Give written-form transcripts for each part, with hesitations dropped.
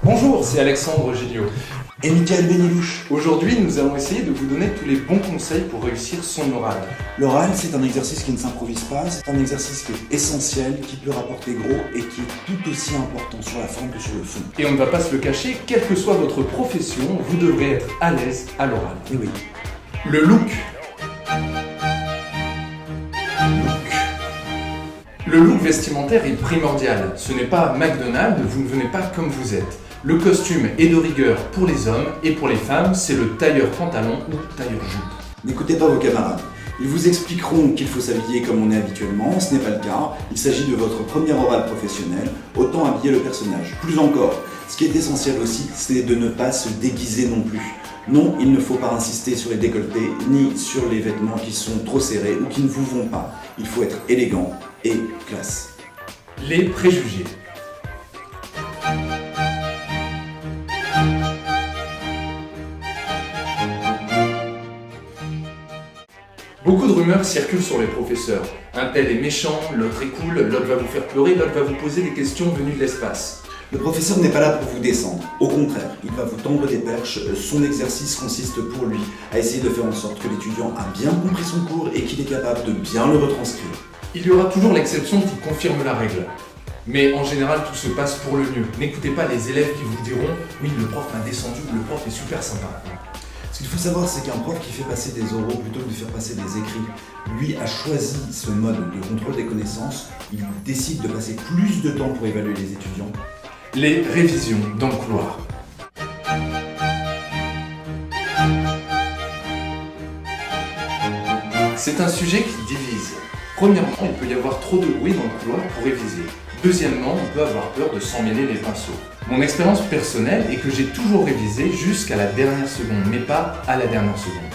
Bonjour, c'est Alexandre Gilliot. Et Michael Benilouche. Aujourd'hui, nous allons essayer de vous donner tous les bons conseils pour réussir son oral. L'oral, c'est un exercice qui ne s'improvise pas, c'est un exercice qui est essentiel, qui peut rapporter gros et qui est tout aussi important sur la forme que sur le fond. Et on ne va pas se le cacher, quelle que soit votre profession, vous devrez être à l'aise à l'oral. Et oui. Le look. Le look vestimentaire est primordial. Ce n'est pas McDonald's, vous ne venez pas comme vous êtes. Le costume est de rigueur pour les hommes et pour les femmes, c'est le tailleur pantalon ou tailleur jupe. N'écoutez pas vos camarades. Ils vous expliqueront qu'il faut s'habiller comme on est habituellement, ce n'est pas le cas. Il s'agit de votre premier oral professionnel, autant habiller le personnage. Plus encore, ce qui est essentiel aussi, c'est de ne pas se déguiser non plus. Non, il ne faut pas insister sur les décolletés, ni sur les vêtements qui sont trop serrés ou qui ne vous vont pas. Il faut être élégant et classe. Les préjugés. Beaucoup de rumeurs circulent sur les professeurs. Un tel est méchant, l'autre est cool, l'autre va vous faire pleurer, l'autre va vous poser des questions venues de l'espace. Le professeur n'est pas là pour vous descendre. Au contraire, il va vous tendre des perches. Son exercice consiste pour lui à essayer de faire en sorte que l'étudiant a bien compris son cours et qu'il est capable de bien le retranscrire. Il y aura toujours l'exception qui confirme la règle. Mais en général, tout se passe pour le mieux. N'écoutez pas les élèves qui vous diront « Oui, le prof m'a descendu » ou « Le prof est super sympa ». Ce qu'il faut savoir, c'est qu'un prof qui fait passer des oraux plutôt que de faire passer des écrits, lui a choisi ce mode de contrôle des connaissances. Il décide de passer plus de temps pour évaluer les étudiants. Les révisions dans le couloir. C'est un sujet qui divise. Premièrement, il peut y avoir trop de bruit dans le couloir pour réviser. Deuxièmement, on peut avoir peur de s'emmêler les pinceaux. Mon expérience personnelle est que j'ai toujours révisé jusqu'à la dernière seconde, mais pas à la dernière seconde.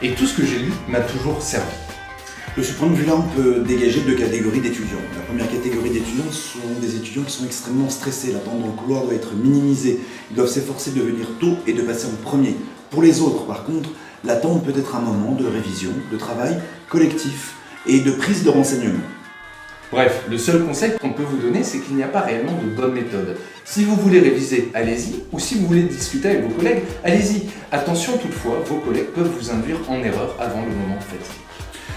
Et tout ce que j'ai lu m'a toujours servi. De ce point de vue-là, on peut dégager deux catégories d'étudiants. La première catégorie d'étudiants sont des étudiants qui sont extrêmement stressés. L'attente dans le couloir doit être minimisée. Ils doivent s'efforcer de venir tôt et de passer en premier. Pour les autres, par contre, l'attente peut être un moment de révision, de travail collectif et de prise de renseignements. Bref, le seul conseil qu'on peut vous donner, c'est qu'il n'y a pas réellement de bonne méthode. Si vous voulez réviser, allez-y, ou si vous voulez discuter avec vos collègues, allez-y. Attention toutefois, vos collègues peuvent vous induire en erreur avant le moment fatidique.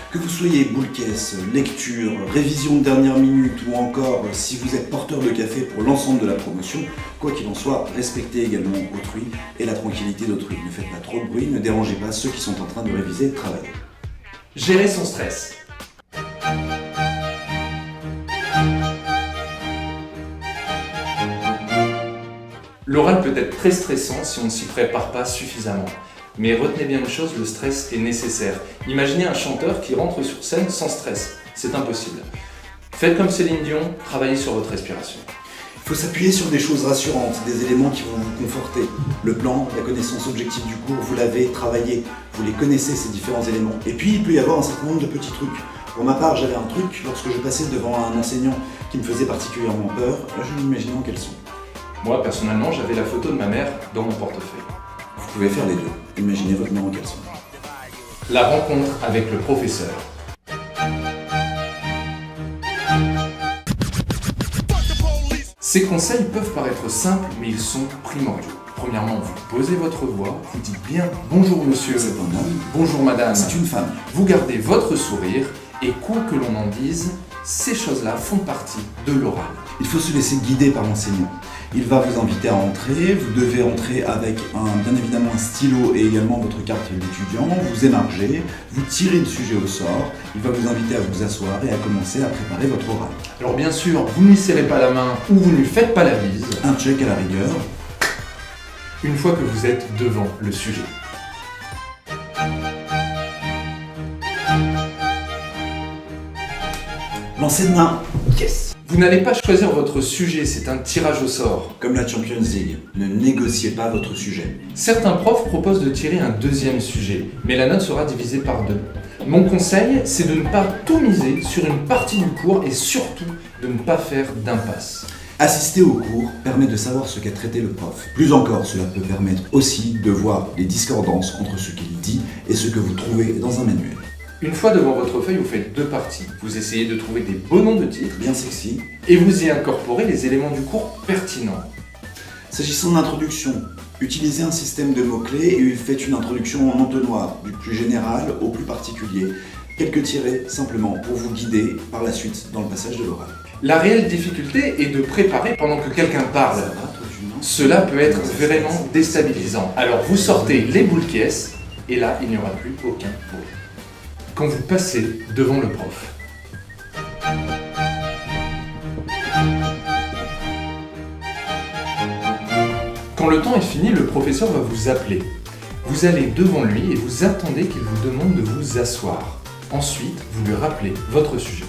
Que vous soyez boule caisse, lecture, révision de dernière minute ou encore si vous êtes porteur de café pour l'ensemble de la promotion, quoi qu'il en soit, respectez également autrui et la tranquillité d'autrui. Ne faites pas trop de bruit, ne dérangez pas ceux qui sont en train de réviser et de travailler. Gérer son stress. L'oral peut être très stressant si on ne s'y prépare pas suffisamment. Mais retenez bien une chose, le stress est nécessaire. Imaginez un chanteur qui rentre sur scène sans stress. C'est impossible. Faites comme Céline Dion, travaillez sur votre respiration. Il faut s'appuyer sur des choses rassurantes, des éléments qui vont vous conforter. Le plan, la connaissance objective du cours, vous l'avez travaillé, vous les connaissez ces différents éléments. Et puis il peut y avoir un certain nombre de petits trucs. Pour ma part, j'avais un truc, lorsque je passais devant un enseignant qui me faisait particulièrement peur, je m'imaginais en quels sont. Moi, personnellement, j'avais la photo de ma mère dans mon portefeuille. Vous pouvez faire les deux. Imaginez votre mère en caleçon. La rencontre avec le professeur. Ces conseils peuvent paraître simples, mais ils sont primordiaux. Premièrement, vous posez votre voix, vous dites bien « Bonjour monsieur », C'est un homme, bonjour madame, c'est une femme. vous gardez votre sourire, et quoi que l'on en dise, ces choses-là font partie de l'oral. Il faut se laisser guider par l'enseignant. Il va vous inviter à entrer, vous devez entrer avec bien évidemment un stylo et également votre carte d'étudiant, vous émargez, vous tirez le sujet au sort, il va vous inviter à vous asseoir et à commencer à préparer votre oral. Alors bien sûr, vous ne lui serrez pas la main ou vous ne lui faites pas la bise, Un check à la rigueur. une fois que vous êtes devant le sujet. Lancer de main. Yes. Vous n'allez pas choisir votre sujet, c'est un tirage au sort. Comme la Champions League, ne négociez pas votre sujet. Certains profs proposent de tirer un deuxième sujet, mais la note sera divisée par deux. Mon conseil, c'est de ne pas tout miser sur une partie du cours et surtout de ne pas faire d'impasse. Assister au cours permet de savoir ce qu'a traité le prof. Plus encore, cela peut permettre aussi de voir les discordances entre ce qu'il dit et ce que vous trouvez dans un manuel. Une fois devant votre feuille, vous faites deux parties. Vous essayez de trouver des beaux noms de titres Bien sexy. et vous y incorporez les éléments du cours pertinents. S'agissant de l'introduction, utilisez un système de mots-clés et faites une introduction en entonnoir, du plus général au plus particulier. Quelques tirets simplement pour vous guider par la suite dans le passage de l'oral. La réelle difficulté est de préparer pendant que quelqu'un parle. Cela peut être vraiment déstabilisant. Alors vous sortez les boules caisses et là il n'y aura plus aucun bruit. Quand vous passez devant le prof, quand le temps est fini, le professeur va vous appeler. Vous allez devant lui et vous attendez qu'il vous demande de vous asseoir. Ensuite, vous lui rappelez votre sujet.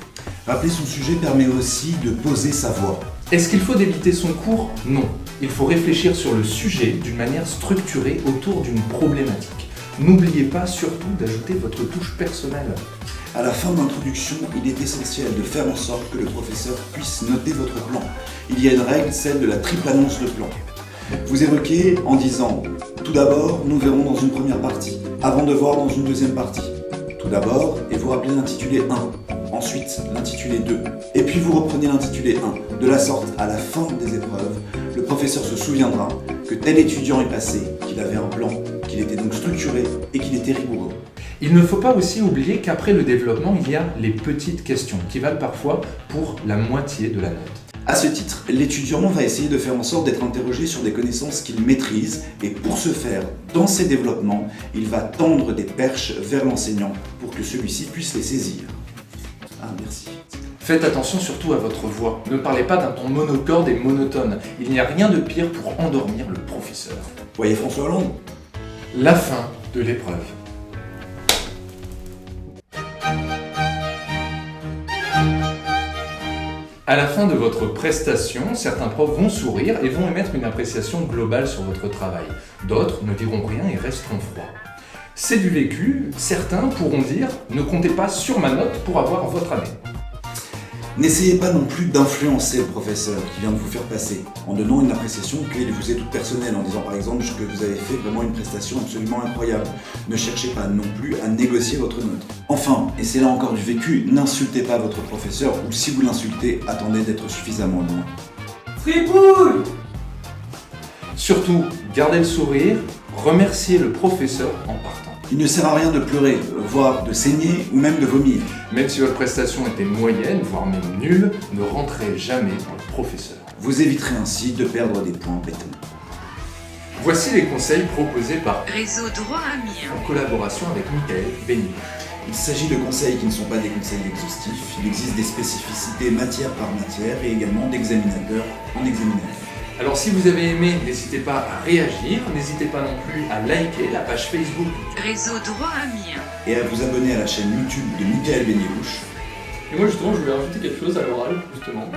Rappeler son sujet permet aussi de poser sa voix. Est-ce qu'il faut débiter son cours? Non. Il faut réfléchir sur le sujet d'une manière structurée autour d'une problématique. N'oubliez pas surtout d'ajouter votre touche personnelle. À la fin de l'introduction, il est essentiel de faire en sorte que le professeur puisse noter votre plan. Il y a une règle, celle de la triple annonce de plan. Vous évoquez en disant « Tout d'abord, nous verrons dans une première partie, avant de voir dans une deuxième partie. Tout d'abord, et vous rappelez l'intitulé 1. Ensuite, l'intitulé 2. Et puis vous reprenez l'intitulé 1. De la sorte, à la fin des épreuves, le professeur se souviendra que tel étudiant est passé, qu'il avait un plan, qu'il était donc structuré et qu'il était rigoureux. Il ne faut pas aussi oublier qu'après le développement, il y a les petites questions qui valent parfois pour la moitié de la note. À ce titre, l'étudiant va essayer de faire en sorte d'être interrogé sur des connaissances qu'il maîtrise et pour ce faire, dans ses développements, il va tendre des perches vers l'enseignant pour que celui-ci puisse les saisir. Ah, merci. Faites attention surtout à votre voix. Ne parlez pas d'un ton monocorde et monotone. Il n'y a rien de pire pour endormir le professeur. Voyez François Hollande. La fin de l'épreuve. À la fin de votre prestation, certains profs vont sourire et vont émettre une appréciation globale sur votre travail. D'autres ne diront rien et resteront froids. C'est du vécu, certains pourront dire « Ne comptez pas sur ma note pour avoir votre année ». N'essayez pas non plus d'influencer le professeur qui vient de vous faire passer en donnant une appréciation qui vous est toute personnelle, en disant par exemple que vous avez fait vraiment une prestation absolument incroyable. Ne cherchez pas non plus à négocier votre note. Enfin, et c'est là encore du vécu, n'insultez pas votre professeur ou si vous l'insultez, attendez d'être suffisamment loin. Fripouille! Surtout, gardez le sourire, remerciez le professeur en partant. Il ne sert à rien de pleurer, voire de saigner ou même de vomir. Même si votre prestation était moyenne, voire même nulle, ne rentrez jamais dans le professeur. Vous éviterez ainsi de perdre des points bêtement. Voici les conseils proposés par Réseau Droit Amiens. en collaboration avec Michael Bénier. Il s'agit de conseils qui ne sont pas des conseils exhaustifs. Il existe des spécificités matière par matière et également d'examinateur en examinateur. Alors si vous avez aimé, n'hésitez pas à réagir, n'hésitez pas non plus à liker la page Facebook. Réseau Droit Amiens. Et à vous abonner à la chaîne YouTube de Michael Bénier. Et moi justement, je voulais rajouter quelque chose à l'oral, justement.